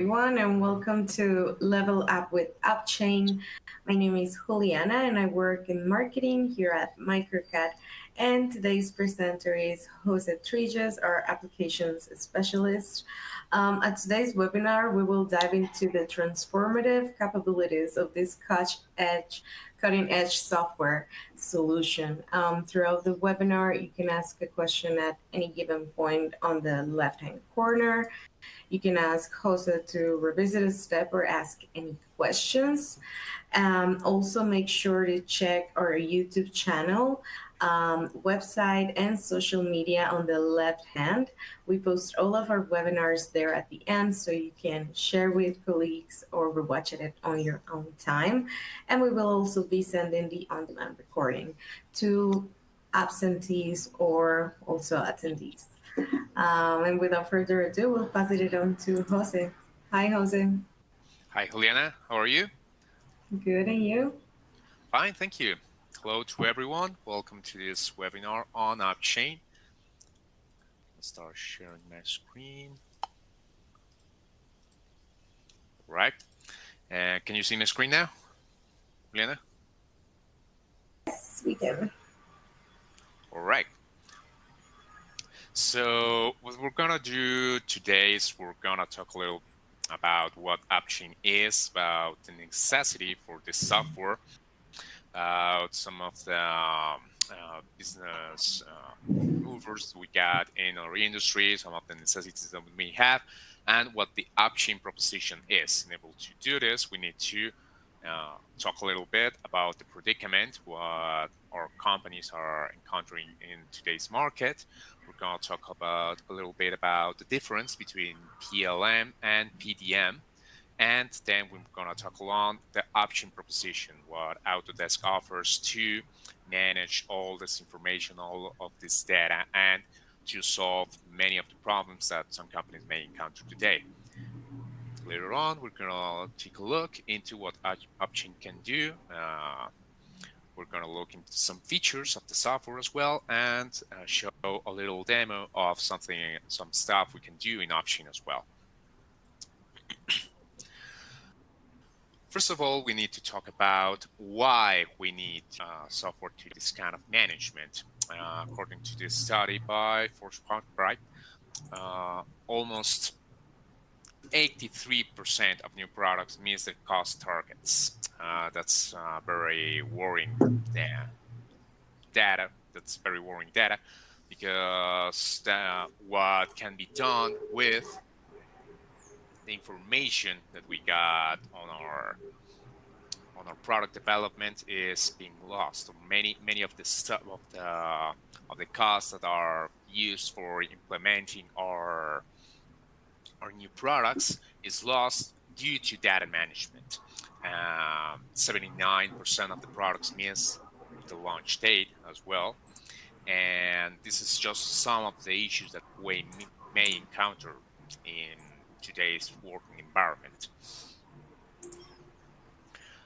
everyone, and welcome to Level Up with Upchain. My name is Juliana, and I work in marketing here at MicroCAD. And today's presenter is Jose Trillas, our applications specialist. At today's webinar, we will dive into the transformative capabilities of this cutting edge software solution. Throughout the webinar, you can ask a question at any given point on the left-hand corner. You can ask Jose to revisit a step or ask any questions. Also, make sure to check our YouTube channel, website, and social media on the left hand. We post all of our webinars there at the end so you can share with colleagues or rewatch it on your own time. And we will also be sending the on demand recording to absentees or also attendees. And without further ado, we'll pass it on to Jose. Hi, Jose. Hi, Juliana. How are you? Good, and you? Fine, thank you. Hello to everyone. Welcome to this webinar on Upchain. Let's start sharing my screen. All right. Can you see my screen now, Juliana? Yes, we can. All right. So what we're gonna do today is we're gonna talk a little about what Upchain is, about the necessity for this software, about some of the business movers we got in our industry, some of the necessities that we may have, and what the Upchain proposition is. In able to do this, we need to talk a little bit about the predicament, what our companies are encountering in today's market. We're going to talk about a little bit about the difference between PLM and PDM. And then we're going to talk along the Upchain proposition, what Autodesk offers to manage all this information, all of this data, and to solve many of the problems that some companies may encounter today. Later on, we're going to take a look into what Upchain can do. We're going to look into some features of the software as well, and show a little demo of some stuff we can do in Upchain as well. First of all, we need to talk about why we need software to this kind of management. According to this study by Force-Bright, almost 83% of new products miss their cost targets. That's very worrying data. That's very worrying data because what can be done with the information that we got on our product development is being lost. Many of the stuff of the costs that are used for implementing our new products is lost due to data management. 79% of the products miss the launch date as well. And this is just some of the issues that we may encounter in today's working environment.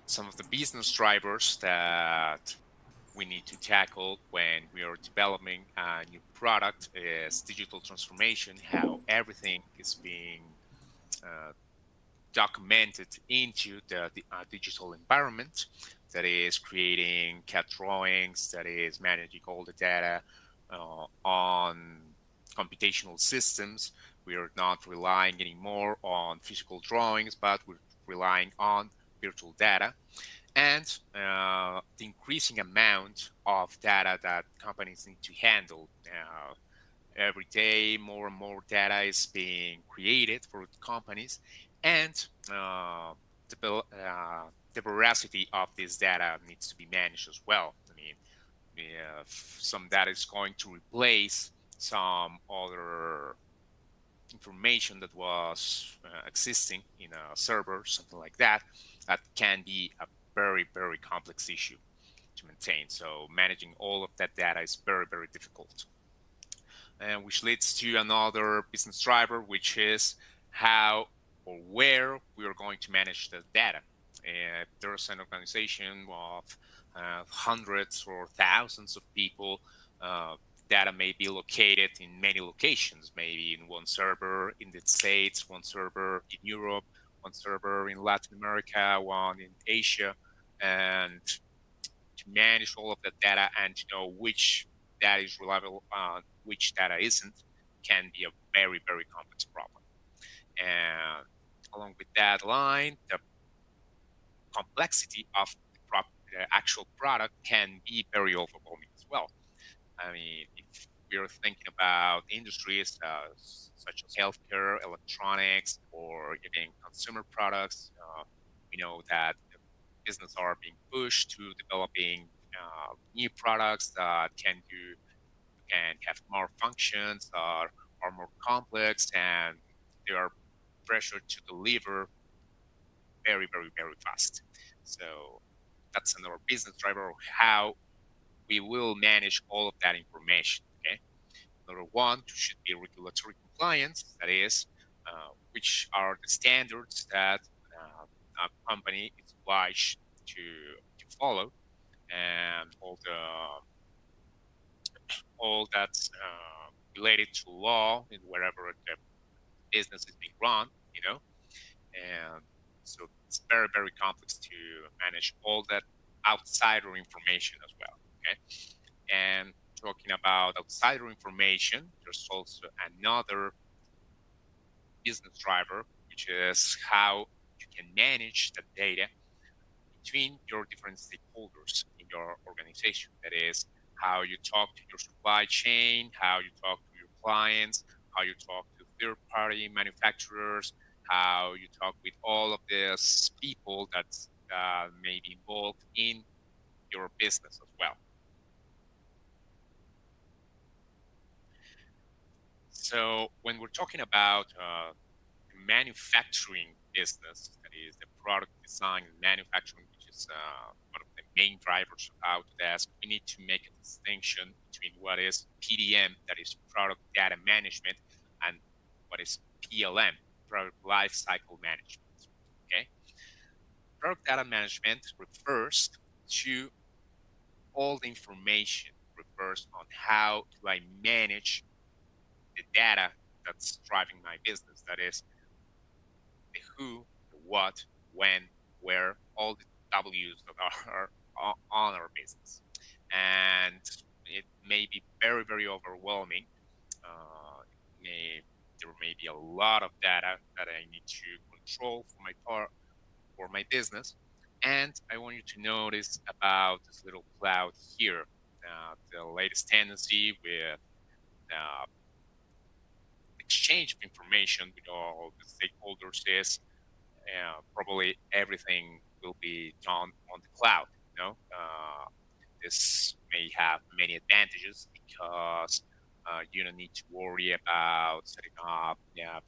Some of the business drivers that we need to tackle when we are developing a new product is digital transformation, how everything is being documented into the digital environment, that is creating CAD drawings, that is managing all the data on computational systems. We are not relying anymore on physical drawings, but we're relying on virtual data. And the increasing amount of data that companies need to handle. Every day, more and more data is being created for companies, and the veracity of this data needs to be managed as well. I mean, if some data is going to replace some other information that was existing in a server, something like that, that can be a very, very complex issue to maintain. So managing all of that data is very, very difficult. And which leads to another business driver, which is how or where we are going to manage the data. If there's an organization of hundreds or thousands of people, data may be located in many locations, maybe in one server in the States, one server in Europe, one server in Latin America, one in Asia, and to manage all of that data and to know which data is reliable, which data isn't, can be a very, very complex problem. And along with that line, the complexity of the actual product can be very overwhelming as well. I mean, if we're thinking about industries such as healthcare, electronics, or even consumer products, we know that business are being pushed to developing new products that can have more functions, are more complex, and they are pressured to deliver very, very, very fast. So that's another business driver of how we will manage all of that information. Okay. Number one should be regulatory compliance. That is, which are the standards that a company is obliged to follow, and all that's related to law in wherever the business is being run. You know, and so it's very, very complex to manage all that outsider information as well. Okay. And talking about outsider information, there's also another business driver, which is how you can manage the data between your different stakeholders in your organization. That is, how you talk to your supply chain, how you talk to your clients, how you talk to third party manufacturers, how you talk with all of these people that may be involved in your business as well. So when we're talking about manufacturing business, that is the product design and manufacturing, which is one of the main drivers of Autodesk, we need to make a distinction between what is PDM, that is product data management, and what is PLM, product lifecycle management. Okay, product data management refers to all the information, refers on how do I manage the data that's driving my business. That is the who, the what, when, where, all the W's that are on our business. And it may be very, very overwhelming. There may be a lot of data that I need to control for for my business. And I want you to notice about this little cloud here. The latest tendency with uh, exchange of information with all the stakeholders is probably everything will be done on the cloud. You know, this may have many advantages because you don't need to worry about setting up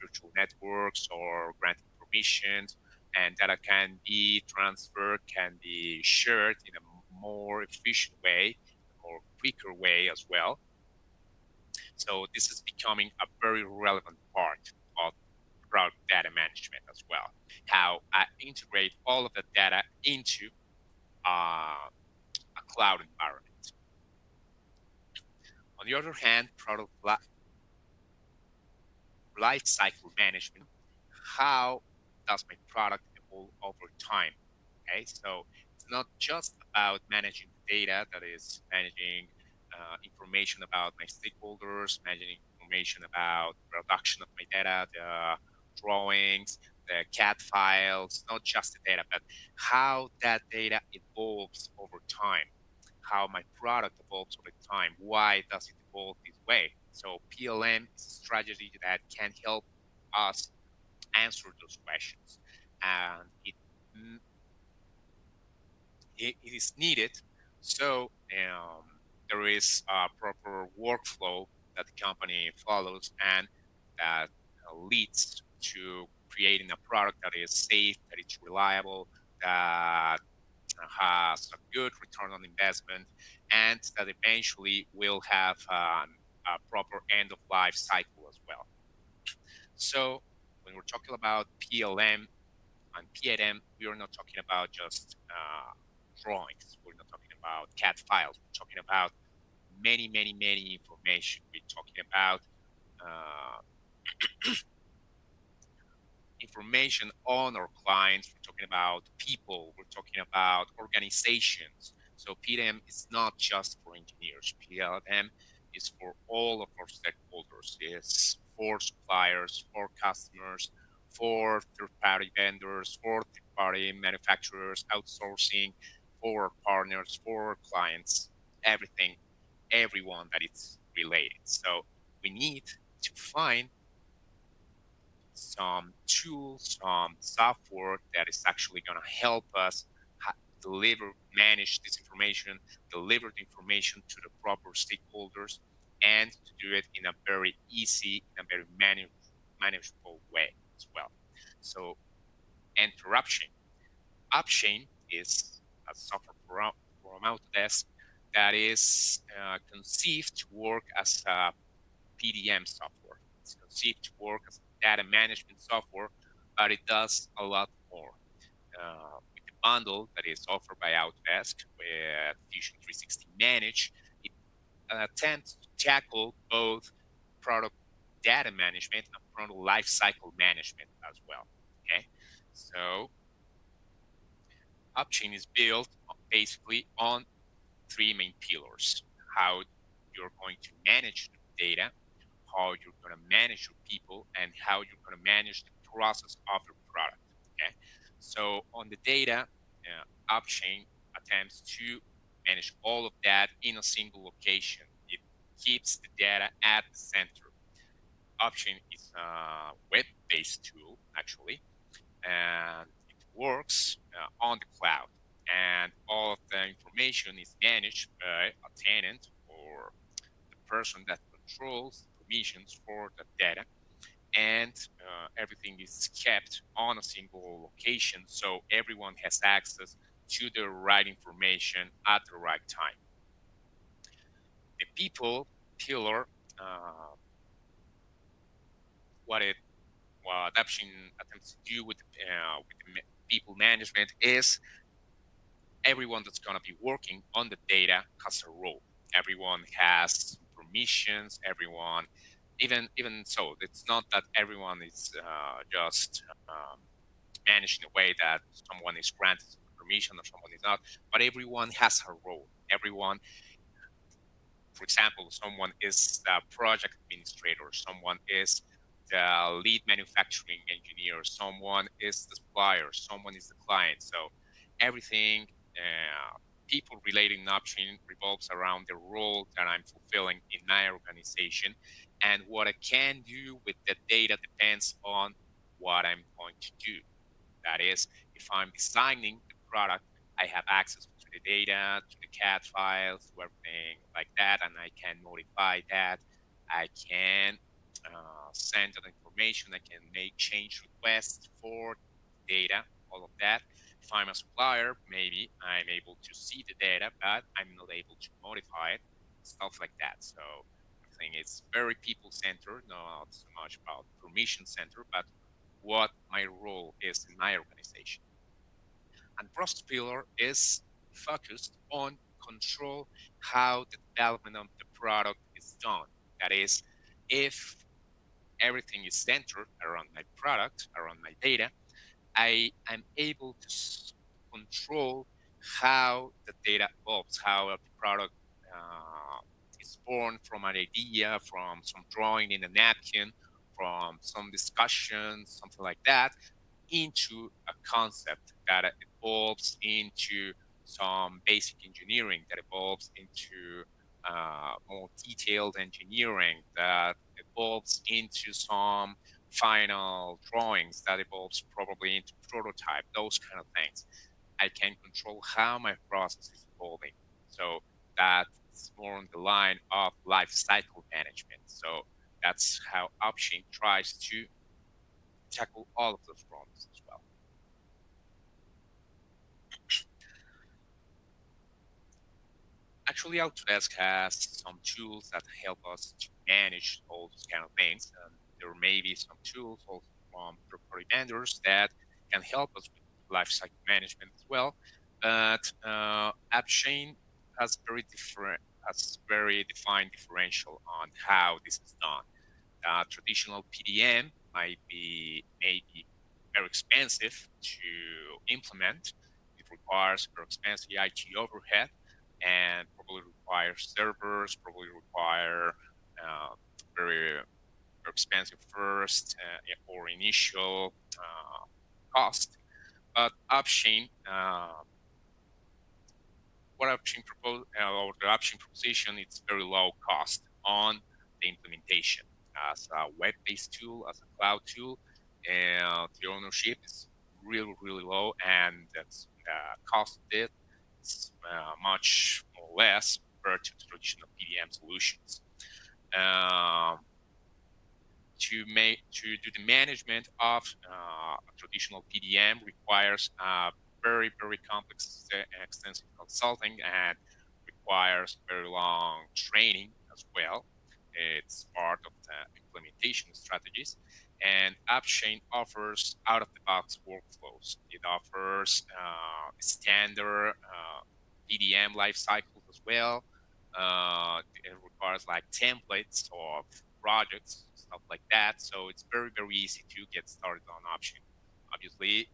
virtual networks or granting permissions, and data can be transferred, can be shared in a more efficient way, a more quicker way as well. So this is becoming a very relevant part of product data management as well. How I integrate all of the data into a cloud environment. On the other hand, product life cycle management, how does my product evolve over time? Okay, so it's not just about managing the data, that is managing information about my stakeholders, managing information about production of my data, the drawings, the CAD files, not just the data, but how that data evolves over time, how my product evolves over time, why does it evolve this way. So PLM is a strategy that can help us answer those questions, and it is needed. So there is a proper workflow that the company follows, and that leads to creating a product that is safe, that is reliable, that has a good return on investment, and that eventually will have a proper end of life cycle as well. So when we're talking about PLM and PLM, we are not talking about just drawings. We're not talking about CAD files. We're talking about many information. We're talking about uh, information on our clients. We're talking about people. We're talking about organizations. So PLM is not just for engineers. PLM is for all of our stakeholders. It's for suppliers, for customers, for third-party vendors, for third-party manufacturers, outsourcing, for partners, for clients, everything, everyone that it's related. So we need to find some tools, some software that is actually going to help us deliver, manage this information, deliver the information to the proper stakeholders, and to do it in a very easy, in a very manageable way as well. So, interruption. Upchain is a software from Autodesk that is conceived to work as a PDM software. It's conceived to work as data management software, but it does a lot more. With the bundle that is offered by Autodesk with Fusion 360 Manage, it attempts to tackle both product data management and product lifecycle management as well. Okay, so Upchain is built basically on three main pillars: how you're going to manage the data, how you're going to manage your people, and how you're going to manage the process of your product. Okay, so on the data, Upchain attempts to manage all of that in a single location. It keeps the data at the center. Upchain is a web-based tool actually, and it works on the cloud. And all of the information is managed by a tenant or the person that controls the permissions for the data, and everything is kept on a single location so everyone has access to the right information at the right time. The people pillar, uh, what it what adoption attempts to do with the people management is everyone that's going to be working on the data has a role. Everyone has permissions. Everyone, even so, it's not that everyone is just managed in a way that someone is granted permission or someone is not. But everyone has a role. Everyone, for example, someone is the project administrator, someone is the lead manufacturing engineer, someone is the supplier, someone is the client. So everything, people relating to Upchain revolves around the role that I'm fulfilling in my organization. And what I can do with the data depends on what I'm going to do. That is, if I'm designing the product, I have access to the data, to the CAD files, to everything like that, and I can modify that. I can send that information. I can make change requests for data, all of that. If I'm a supplier, maybe I'm able to see the data, but I'm not able to modify it, stuff like that. So I think it's very people centered, not so much about permission centered, but what my role is in my organization. And process pillar is focused on control how the development of the product is done. That is, if everything is centered around my product, around my data, I am able to control how the data evolves, how the product is born from an idea, from some drawing in a napkin, from some discussion, something like that, into a concept that evolves into some basic engineering, that evolves into more detailed engineering, that evolves into some final drawings, that evolves probably into prototype, those kind of things. I can control how my process is evolving. So that's more on the line of life cycle management. So that's how Upchain tries to tackle all of those problems as well. Actually, Autodesk has some tools that help us to manage all those kind of things. And there may be some tools also from third-party vendors that can help us with lifecycle management as well. But Upchain has very different has very defined differential on how this is done. Traditional PDM might be maybe very expensive to implement. It requires very expensive IT overhead and probably requires servers, probably require very expensive first or initial cost. But Upchain, what Upchain propose or the Upchain proposition, it's very low cost on the implementation as a web-based tool, as a cloud tool, and the ownership is really, really low, and that's the cost of it is much more less compared to traditional PDM solutions. Um, to do the management of traditional PDM requires very complex, extensive consulting and requires very long training as well. It's part of the implementation strategies. And Upchain offers out-of-the-box workflows. It offers standard PDM life cycles as well. It requires like templates of projects, stuff like that. So it's very easy to get started on Upchain. Obviously,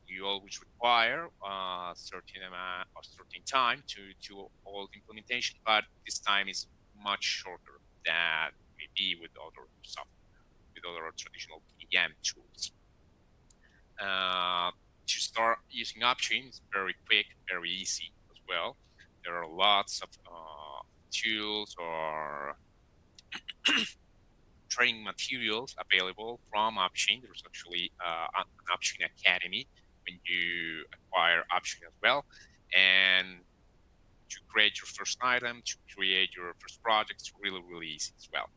you always require a certain amount or certain time to all the implementation, but this time is much shorter than maybe with other stuff, with other traditional PDM tools. To start using Upchain is very quick, very easy as well. There are lots of tools or training materials available from Upchain. There's actually an Upchain Academy when you acquire Upchain as well. And to create your first item, to create your first project, it's really easy as well.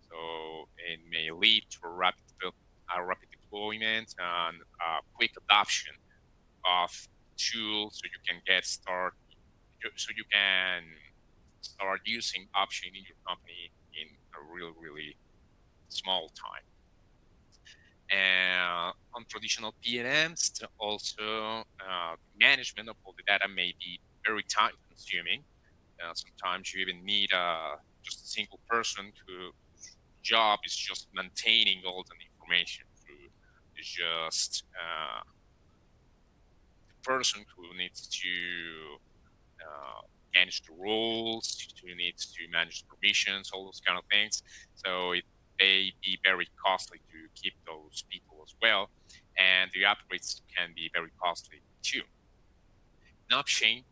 So it may lead to a rapid deployment and a quick adoption of tools so you can get started, so you can start using Upchain in your company in a really small time. And on traditional PLMs, also management of all the data may be very time consuming. Sometimes you even need just a single person whose job is just maintaining all the information. Is just the person who needs to manage the rules, who needs to manage permissions, all those kind of things. So it may be very costly to keep those people as well, and the upgrades can be very costly too. In Upchain,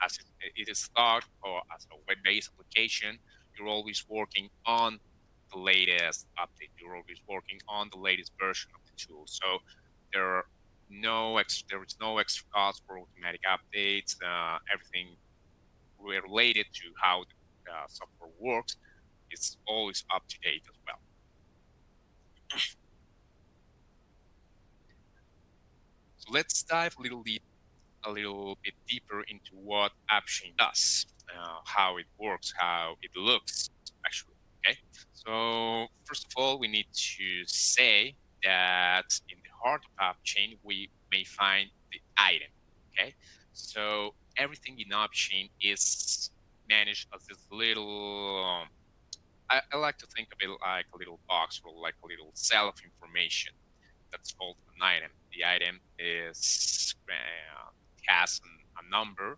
as it is thought or as a web-based application, you're always working on the latest update. You're always working on the latest version of the tool. So there there is no extra cost for automatic updates. Everything related to how the software works is always up to date as well. So let's dive a little bit deeper into what Upchain does, how it works, how it looks, actually. Okay. So first of all, we need to say that in the heart of Upchain, we may find the item. Okay. So everything in Upchain is managed as this little. I like to think of it like a little box or like a little cell of information that's called an item. The item is has a number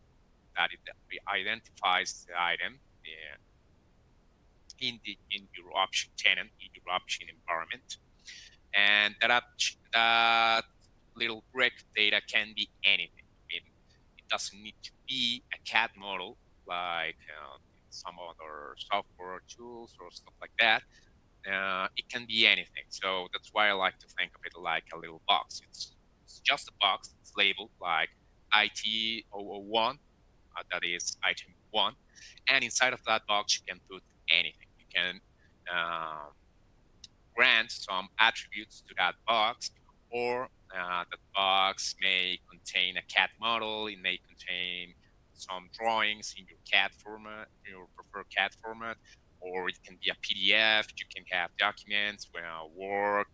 that it identifies the item in your Upchain tenant, in your Upchain environment, and that little brick data can be anything. I mean, it doesn't need to be a CAD model like some other software tools or stuff like that. It can be anything. So that's why I like to think of it like a little box. It's just a box. It's labeled like IT001, that is item 1. And inside of that box, you can put anything. You can grant some attributes to that box, or that box may contain a CAD model. It may contain some drawings in your CAD format, your preferred CAD format, or it can be a PDF. You can have documents, Word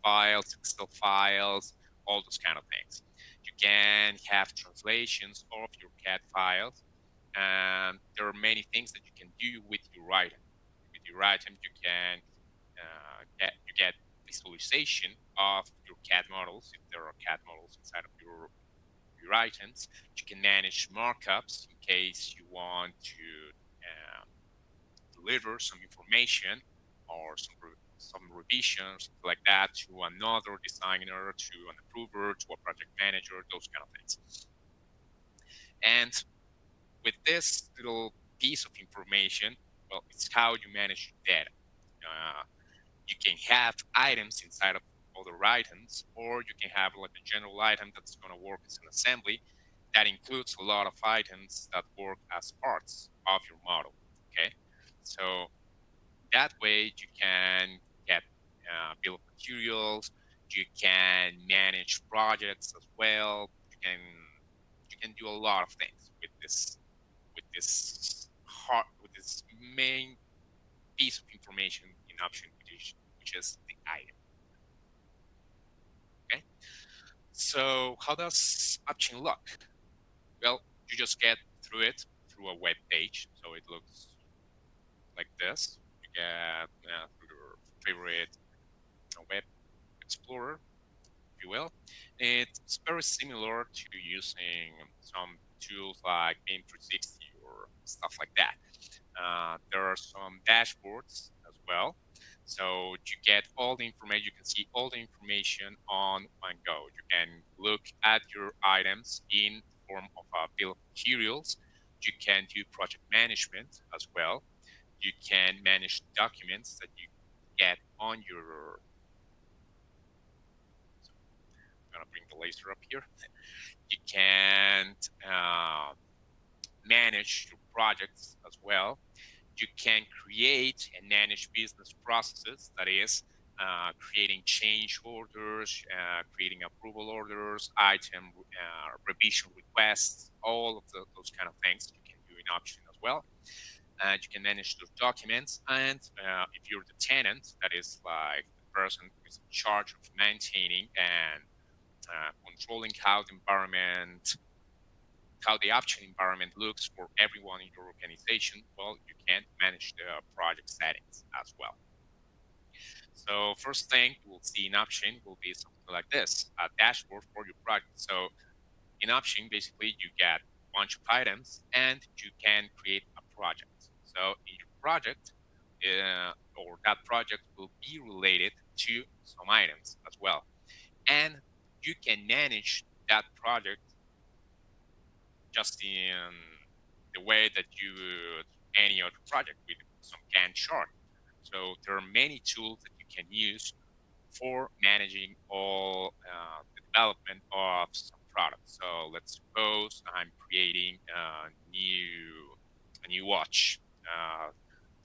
files, Excel files, all those kind of things. You can have translations of your CAD files. there are many things that you can do with your item. With your item, you can get visualization of your CAD models, if there are CAD models inside of your items. You can manage markups in case you want to deliver some information or some revisions, something like that, to another designer, to an approver, to a project manager, those kind of things. And with this little piece of information, well, it's how you manage your data. Uh, you can have items inside of other items, or you can have like a general item that's going to work as an assembly that includes a lot of items that work as parts of your model. Okay, so that way you can get bill of materials, you can manage projects as well. You can do a lot of things with this main piece of information in Upchain, which is the item. Okay, so how does Upchain look? Well, you just get through it through a web page, so it looks like this. You get through your favorite web explorer, if you will. It's very similar to using some tools like BIM 360 or stuff like that. There are some dashboards as well. So you get all the information, you can see all the information on one go. You can look at your items in the form of a bill of materials. You can do project management as well. You can manage documents that you get on your. So I'm gonna bring the laser up here. You can manage your projects as well. You can create and manage business processes, that is, creating change orders, creating approval orders, item revision requests, all of those kind of things you can do in Upchain as well. And you can manage those documents. And if you're the tenant, that is like the person who is in charge of maintaining and controlling how the Upchain environment looks for everyone in your organization, well, you can manage the project settings as well. So first thing you will see in Upchain will be something like this, a dashboard for your project. So in Upchain, basically you get a bunch of items and you can create a project. So in your project, or that project will be related to some items as well. And you can manage that project just in the way that you would any other project with some Gantt chart. So there are many tools that you can use for managing all the development of some products. So let's suppose I'm creating a new watch,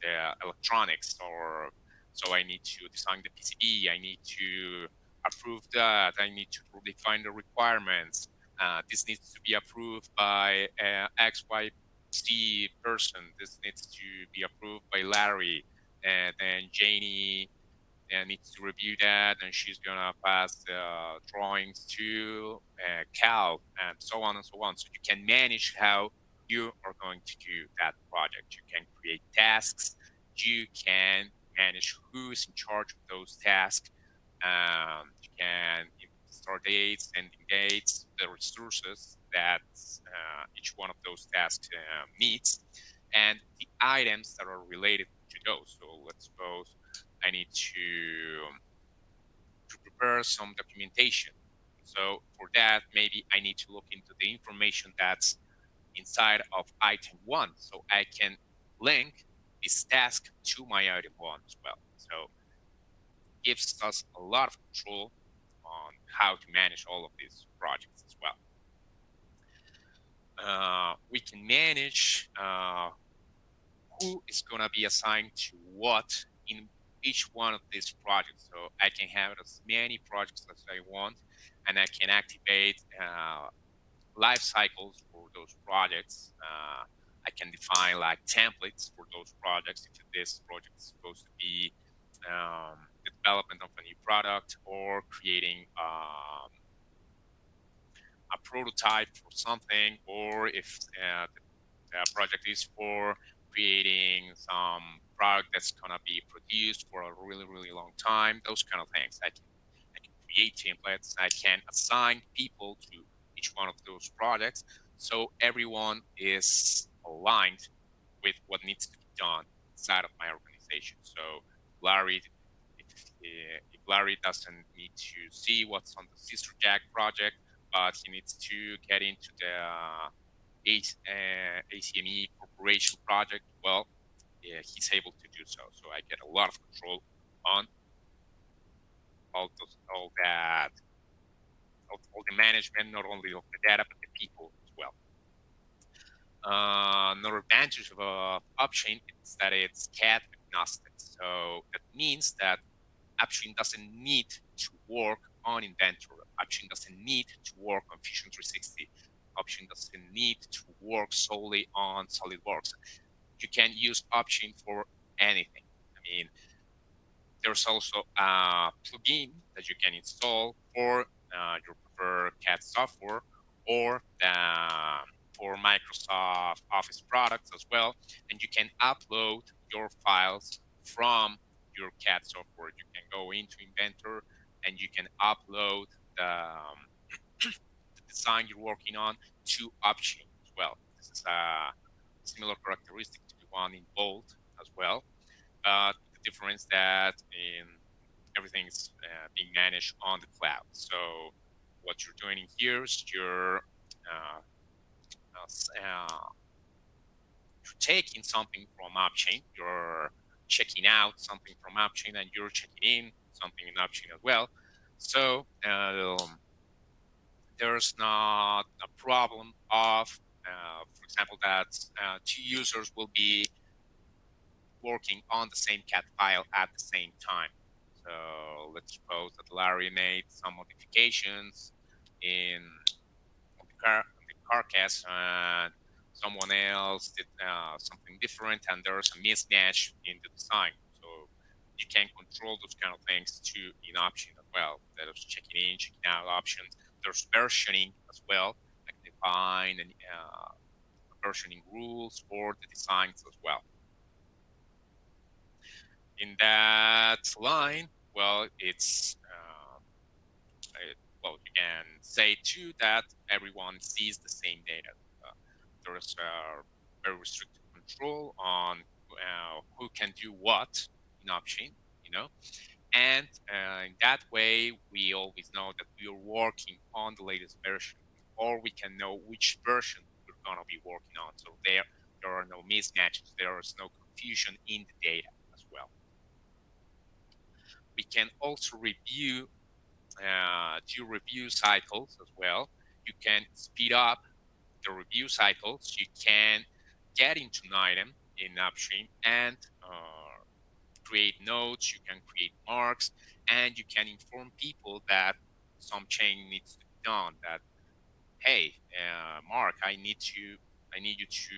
the electronics, or so I need to design the PCB. I need to approve that. I need to define the requirements. This needs to be approved by XYZ person. This needs to be approved by Larry. And then Janie needs to review that, and she's gonna pass the drawings to Cal, and so on and so on. So you can manage how you are going to do that project. You can create tasks. You can manage who's in charge of those tasks. You can start dates, ending dates, the resources that each one of those tasks needs, and the items that are related to those. So let's suppose I need to prepare some documentation. So for that, maybe I need to look into the information that's inside of item one, so I can link this task to my item one as well. So it gives us a lot of control on how to manage all of these projects as well. We can manage who is going to be assigned to what in each one of these projects. So I can have as many projects as I want, and I can activate life cycles for those projects. I can define like templates for those projects. If this project is supposed to be the development of a new product or creating a prototype for something, or if The project is for creating some product that's gonna be produced for a really, really long time. Those kind of things. I can create templates. I can assign people to each one of those projects, so everyone is aligned with what needs to be done inside of my organization. So Larry, if Larry doesn't need to see what's on the Sister Jack project, but he needs to get into the ACME corporation project, well, yeah, he's able to do so. So I get a lot of control on all that, all the management, not only of the data, but the people as well. Another advantage of Upchain is that it's CAD agnostic. So that means that Upchain doesn't need to work on Inventor. Upchain doesn't need to work on Fusion 360. Upchain doesn't need to work solely on SolidWorks. You can use Upchain for anything. I mean, there's also a plugin that you can install for your preferred CAD software or for Microsoft Office products as well. And you can upload your files from your CAD software. You can go into Inventor and you can upload the design you're working on to Upchain as well. This is a similar characteristic to the one in Bolt as well. The difference that in everything's being managed on the cloud. So what you're doing in here is you're taking something from Upchain, you're checking out something from Upchain, and you're checking in something in Upchain as well. So there's not a problem of, for example, that two users will be working on the same CAD file at the same time. So let's suppose that Larry made some modifications in the carcass and someone else did something different and there's a mismatch in the design. So you can control those kind of things too in Upchain as well. There's checking in, checking out options. There's versioning as well. I can define versioning rules for the designs as well. In that line, well, you can say too that everyone sees the same data. There is very restricted control on who can do what in Upchain, you know, and in that way we always know that we are working on the latest version, or we can know which version we're gonna be working on. So there are no mismatches, there is no confusion in the data as well. We can also do review cycles as well. You can speed up the review cycles. You can get into an item in Upstream and create notes. You can create marks, and you can inform people that some change needs to be done. That hey, Mark, I need you to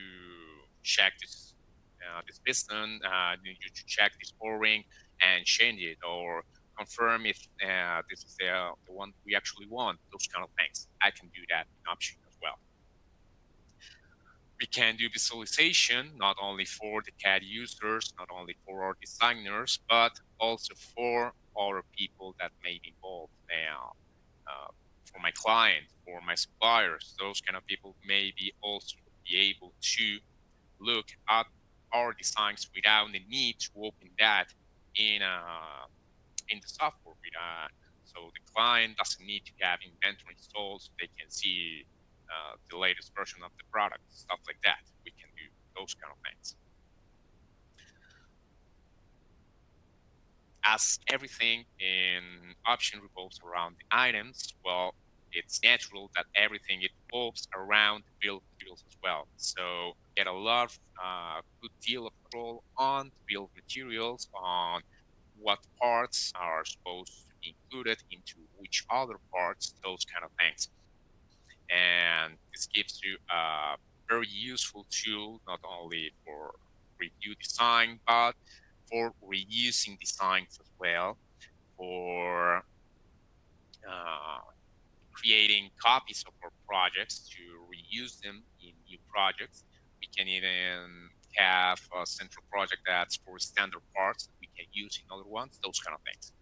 check this piston. I need you to check this O-ring and change it, or confirm if this is the one we actually want. Those kind of things. I can do that in Upchain as well. We can do visualization not only for the CAD users, not only for our designers, but also for other people that may be involved now. For my client, for my suppliers, those kind of people may be also be able to look at our designs without the need to open that in the software. So the client doesn't need to have Inventor installed so they can see the latest version of the product, stuff like that. We can do those kind of things. As everything in Upchain revolves around the items, well, it's natural that everything revolves around the bill of materials as well. So get a lot of good deal of control on the bill of materials, on what parts are supposed to be included into which other parts, those kind of things. And this gives you a very useful tool, not only for review design, but for reusing designs as well, for creating copies of our projects to reuse them in new projects. We can even have a central project that's for standard parts that we can use in other ones, those kind of things.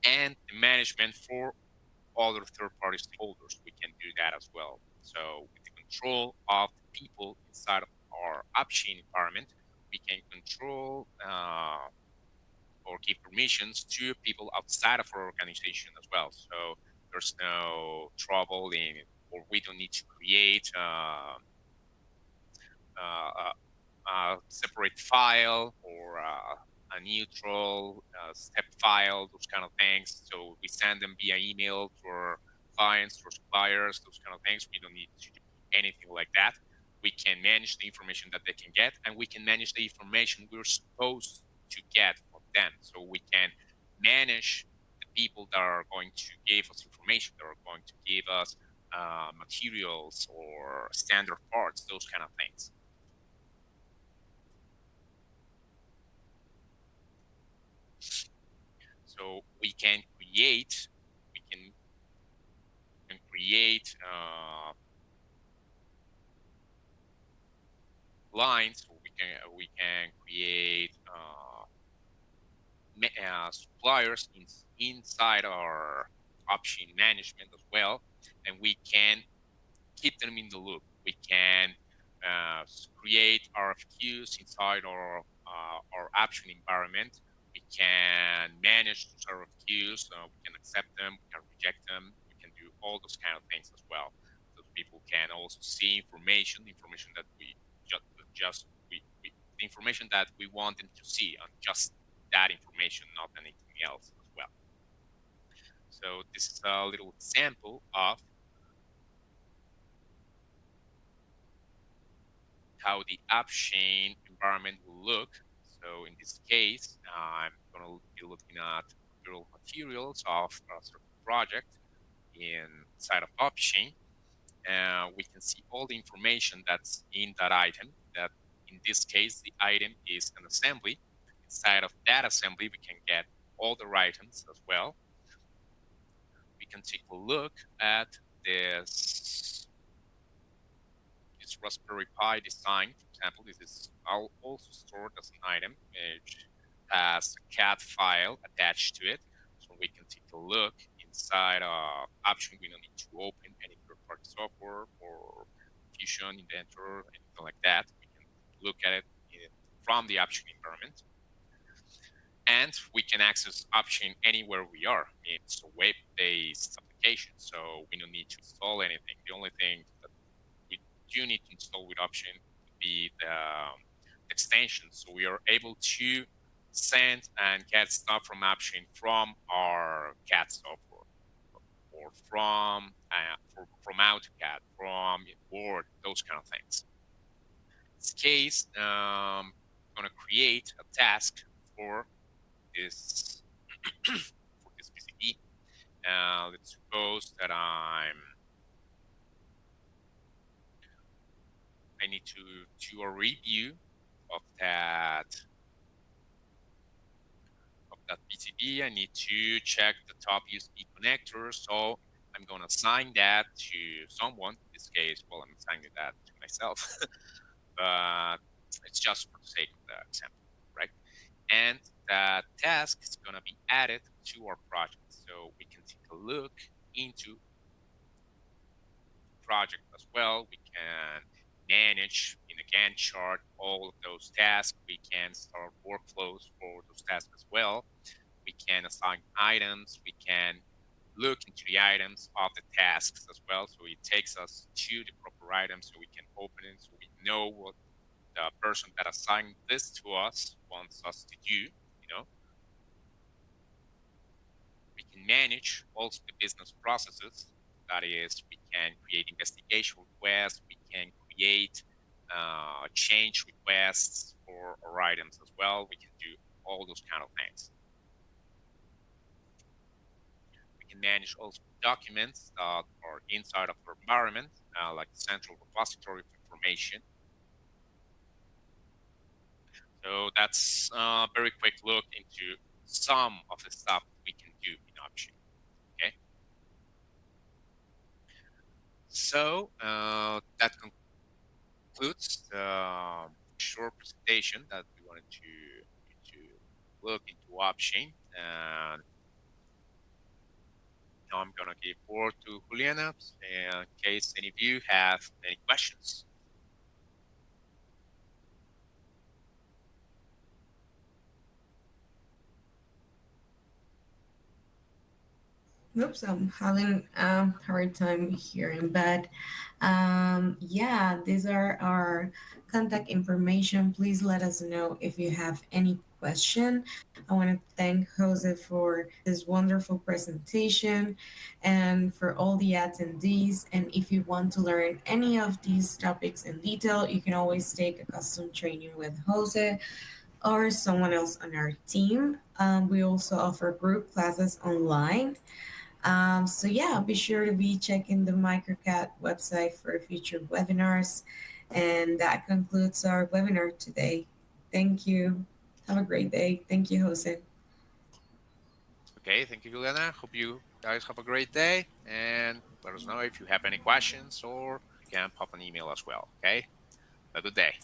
And the management for other third-party stakeholders, we can do that as well. So with the control of the people inside of our Upchain environment, we can control or give permissions to people outside of our organization as well. So there's no trouble in, or we don't need to create uh, separate file or a neutral step file, those kind of things. So we send them via email to our clients, to our suppliers, those kind of things. We don't need to do anything like that. We can manage the information that they can get, and we can manage the information we're supposed to get from them. So we can manage the people that are going to give us information, that are going to give us materials or standard parts, those kind of things. So we can create lines, or we can create suppliers inside our option management as well, and we can keep them in the loop. We can create RFQs inside our option environment. We can manage those RFQs. We can accept them. We can reject them. We can do all those kind of things as well. So people can also see information that we just the information that we want them to see, and just that information, not anything else as well. So this is a little example of how the Upchain environment will look. So in this case, I'm going to be looking at build materials of a certain project inside of Upchain. We can see all the information that's in that item. That in this case, the item is an assembly. Inside of that assembly, we can get all the items as well. We can take a look at this Raspberry Pi design. For example, this is also stored as an item, which has a CAD file attached to it. So we can take a look inside Option. We don't need to open any third-party software or Fusion, Inventor, anything like that. We can look at it from the Option environment. And we can access Option anywhere we are. It's a web-based application, so we don't need to install anything. The only thing that we do need to install with Option would be the extension. So we are able to send and get stuff from Option from our CAD software, or from AutoCAD, from Word, those kind of things. In this case, I'm going to create a task for this for this PCB. Let's suppose that I need to do a review of that PCB. I need to check the top USB connector. So I'm going to assign that to someone. In this case, well, I'm assigning that to myself, but it's just for the sake of the example, right? And that task is going to be added to our project. So we can take a look into the project as well. We can manage in a Gantt chart all of those tasks. We can start workflows for those tasks as well. We can assign items. We can look into the items of the tasks as well. So it takes us to the proper items, so we can open it, so we know what the person that assigned this to us wants us to do. We can manage also the business processes. That is, we can create investigation requests. We can create change requests for our items as well. We can do all those kind of things. We can manage also documents that are inside of our environment, like central repository of information. So that's a very quick look into some of the stuff we can do in Upchain. Okay. So that concludes the short presentation that we wanted to look into Upchain. And now I'm gonna give word to Juliana in case any of you have any questions. Oops, I'm having a hard time hearing, but yeah, these are our contact information. Please let us know if you have any question. I want to thank Jose for this wonderful presentation and for all the attendees. And if you want to learn any of these topics in detail, you can always take a custom training with Jose or someone else on our team. We also offer group classes online, so yeah, be sure to be checking the MicroCAD website for future webinars. And that concludes our webinar today. Thank you. Have a great day. Thank you, Jose. Okay, thank you, Juliana. Hope you guys have a great day, and let us know if you have any questions, or you can pop an email as well. Okay, have a good day.